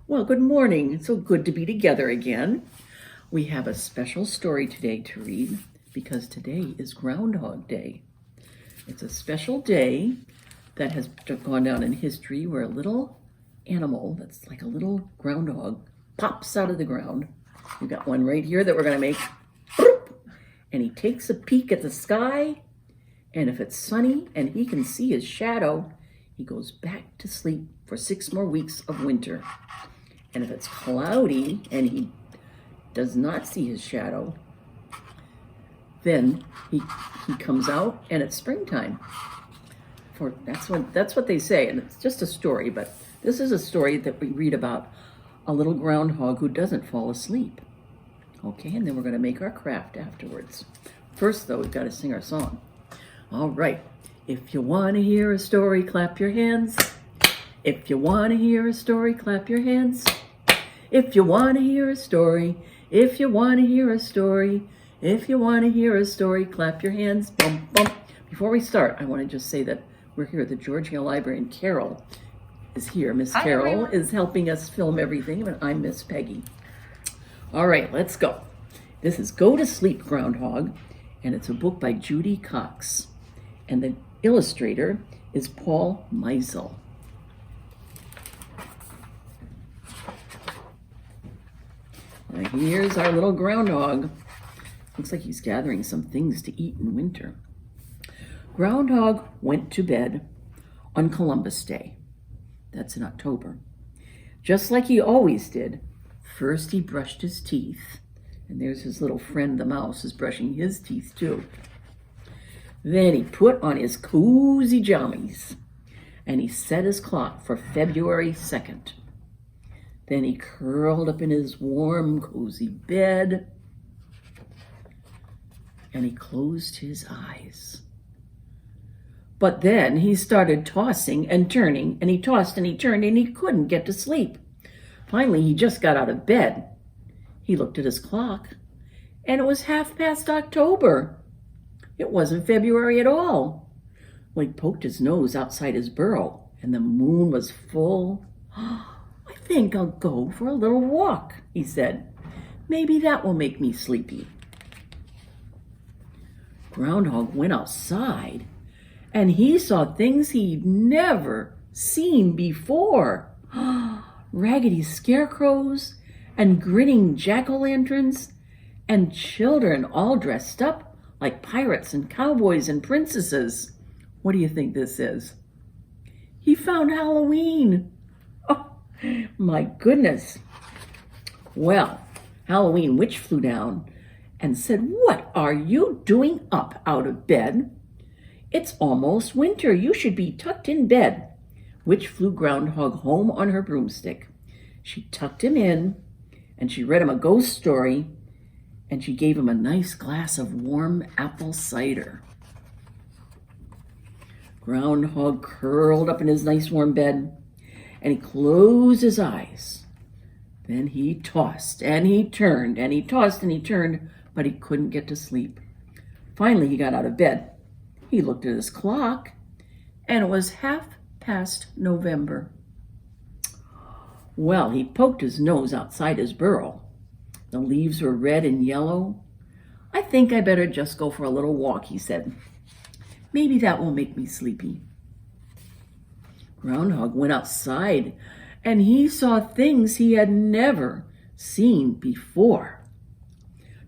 Well, good morning. It's so good to be together again. We have a special story today to read because today is Groundhog Day. It's a special day that has gone down in history where a little animal that's like a little groundhog pops out of the ground. We've got one right here that we're going to make. And he takes a peek at the sky, and if it's sunny and he can see his shadow, he goes back to sleep for 6 more weeks of winter. And if it's cloudy and he does not see his shadow, then he comes out and it's springtime. That's what they say, and it's just a story, but this is a story that we read about a little groundhog who doesn't fall asleep. Okay, and then we're going to make our craft afterwards. First, though, we've got to sing our song. All right. If you want to hear a story, clap your hands. If you want to hear a story, clap your hands. If you want to hear a story, if you want to hear a story, if you want to hear a story, clap your hands. Bum, bum. Before we start, I want to just say that we're here at the George Hale Library, and Carol is here. Miss Carol is helping us film everything, and I'm Miss Peggy. All right, let's go. This is Go to Sleep, Groundhog, and it's a book by Judy Cox, and the illustrator is Paul Meisel. Now here's our little groundhog. Looks like he's gathering some things to eat in winter. Groundhog went to bed on Columbus Day. That's in October. Just like he always did. First he brushed his teeth, and there's his little friend the mouse is brushing his teeth too. Then he put on his cozy jammies, and he set his clock for February 2nd. Then he curled up in his warm, cozy bed, and he closed his eyes. But then he started tossing and turning, and he tossed and he turned, and he couldn't get to sleep. Finally, he just got out of bed. He looked at his clock, and it was 1/2 October. It wasn't February at all. Well, he poked his nose outside his burrow, and the moon was full. I think I'll go for a little walk, he said. Maybe that will make me sleepy. Groundhog went outside, and he saw things he'd never seen before. Raggedy scarecrows and grinning jack-o'-lanterns and children all dressed up like pirates and cowboys and princesses. What do you think this is? He found Halloween. Oh, my goodness. Well, Halloween Witch flew down and said, "What are you doing up out of bed? It's almost winter. You should be tucked in bed." Witch flew Groundhog home on her broomstick. She tucked him in, and she read him a ghost story, and she gave him a nice glass of warm apple cider. Groundhog curled up in his nice warm bed, and he closed his eyes. Then he tossed and he turned, and he tossed and he turned, but he couldn't get to sleep. Finally, he got out of bed. He looked at his clock, and it was 1/2 November. Well, he poked his nose outside his burrow. The leaves were red and yellow. "I think I better just go for a little walk," he said. "Maybe that will make me sleepy." Groundhog went outside, and he saw things he had never seen before.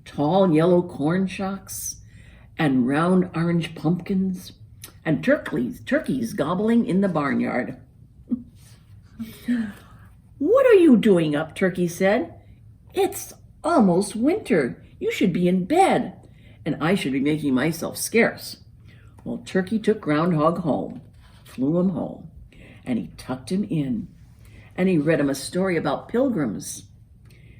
Tall yellow corn shocks and round orange pumpkins and turkeys gobbling in the barnyard. "What are you doing up?" Turkey said. "It's almost winter. You should be in bed, and I should be making myself scarce." Well, Turkey took Groundhog home, flew him home, and he tucked him in, and he read him a story about pilgrims,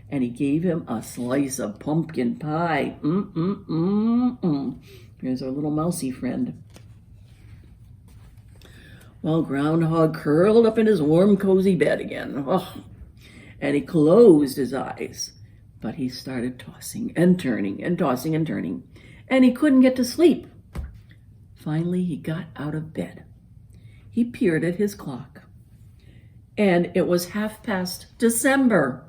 and he gave him a slice of pumpkin pie. Here's our little mousy friend. Well, Groundhog curled up in his warm, cozy bed again. And he closed his eyes. But he started tossing and turning and tossing and turning, and he couldn't get to sleep. Finally, he got out of bed. He peered at his clock. and it was 1/2 past December.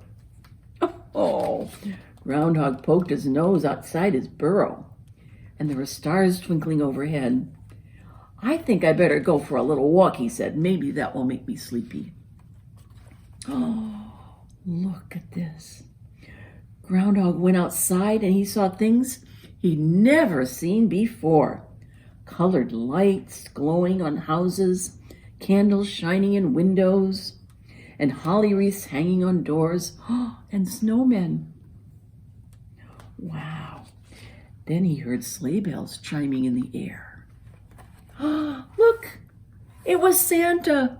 Oh, Groundhog poked his nose outside his burrow, and there were stars twinkling overhead. "I think I better go for a little walk," he said. "Maybe that will make me sleepy." Oh, look at this. Groundhog went outside and he saw things he'd never seen before. Colored lights glowing on houses, candles shining in windows, and holly wreaths hanging on doors, and snowmen. Wow. Then he heard sleigh bells chiming in the air. Look, it was Santa.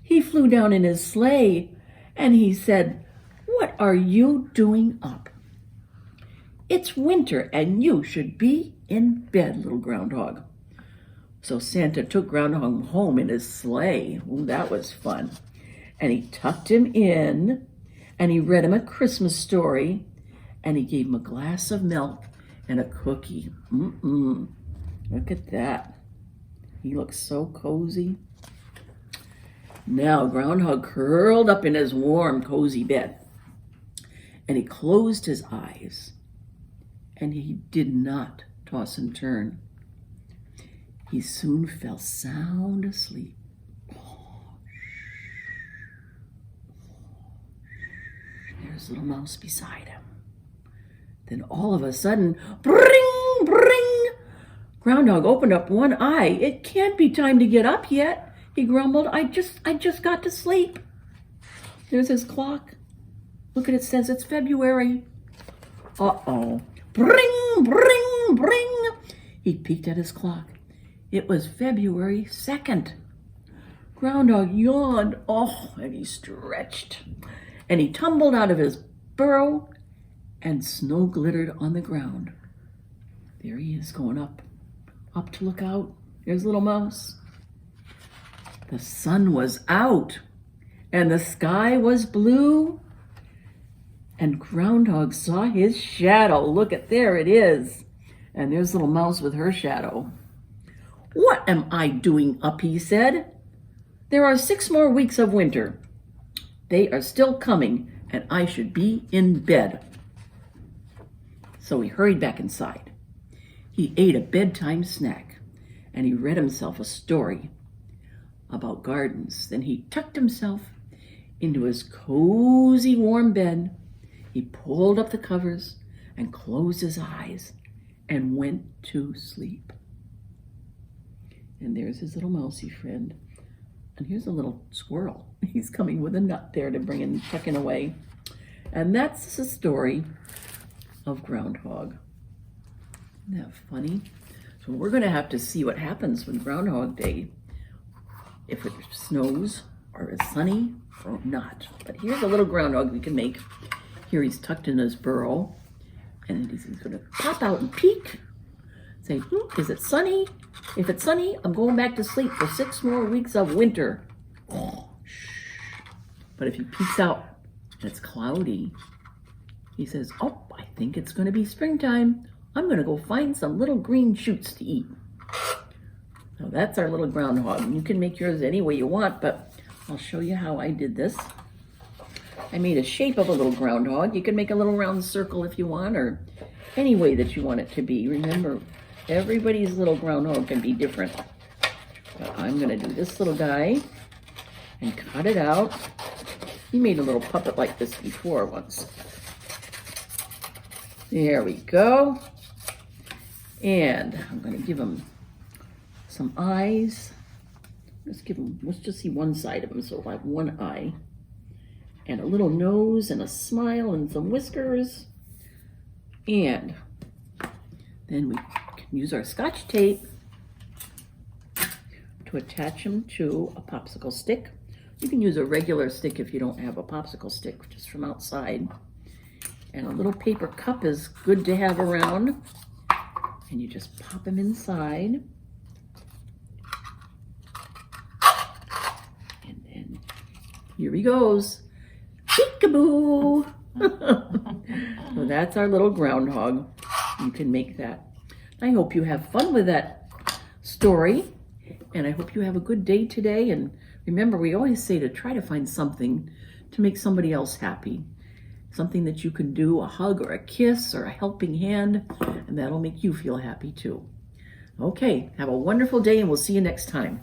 He flew down in his sleigh and he said, "What are you doing up? It's winter and you should be in bed, little Groundhog." So Santa took Groundhog home in his sleigh. Ooh, that was fun. And he tucked him in, and he read him a Christmas story, and he gave him a glass of milk and a cookie. Look at that. He looks so cozy. Now Groundhog curled up in his warm, cozy bed, and he closed his eyes, and he did not toss and turn. He soon fell sound asleep. There's little mouse beside him. Then all of a sudden, bring, bring! Groundhog opened up one eye. "It can't be time to get up yet," he grumbled. I just got to sleep." There's his clock. Look at it, says it's February. Uh-oh. Bring, bring, bring! He peeked at his clock. It was February 2nd. Groundhog yawned. Oh, and he stretched. And he tumbled out of his burrow, and snow glittered on the ground. There he is, going up to look out. There's little mouse. The sun was out, and the sky was blue, and Groundhog saw his shadow. Look at, there it is. And there's little mouse with her shadow. "What am I doing up?" he said. "There are 6 more weeks of winter. They are still coming, and I should be in bed." So he hurried back inside. He ate a bedtime snack, and he read himself a story about gardens. Then he tucked himself into his cozy warm bed. He pulled up the covers and closed his eyes and went to sleep. And there's his little mousy friend. And here's a little squirrel. He's coming with a nut there to bring in, tucking away. And that's the story of Groundhog. Isn't that funny? So we're going to have to see what happens with Groundhog Day. If it snows or is sunny or not. But here's a little groundhog we can make. Here he's tucked in his burrow. And he's going to pop out and peek. Say, is it sunny? If it's sunny, I'm going back to sleep for 6 more weeks of winter. Oh, but if he peeks out and it's cloudy, he says, "Oh, I think it's going to be springtime. I'm going to go find some little green shoots to eat." Now that's our little groundhog. You can make yours any way you want, but I'll show you how I did this. I made a shape of a little groundhog. You can make a little round circle if you want, or any way that you want it to be. Remember, everybody's little groundhog can be different. But I'm going to do this little guy and cut it out. He made a little puppet like this before once. There we go. And I'm going to give him some eyes. Let's just see one side of him, so we'll have one eye. And a little nose and a smile and some whiskers. And then we can use our Scotch tape to attach him to a popsicle stick. You can use a regular stick if you don't have a popsicle stick, just from outside. And a little paper cup is good to have around. And you just pop him inside. And then here he goes. Peekaboo! So that's our little groundhog. You can make that. I hope you have fun with that story. And I hope you have a good day today. And remember, we always say to try to find something to make somebody else happy. Something that you can do, a hug or a kiss or a helping hand, and that'll make you feel happy too. Okay, have a wonderful day, and we'll see you next time.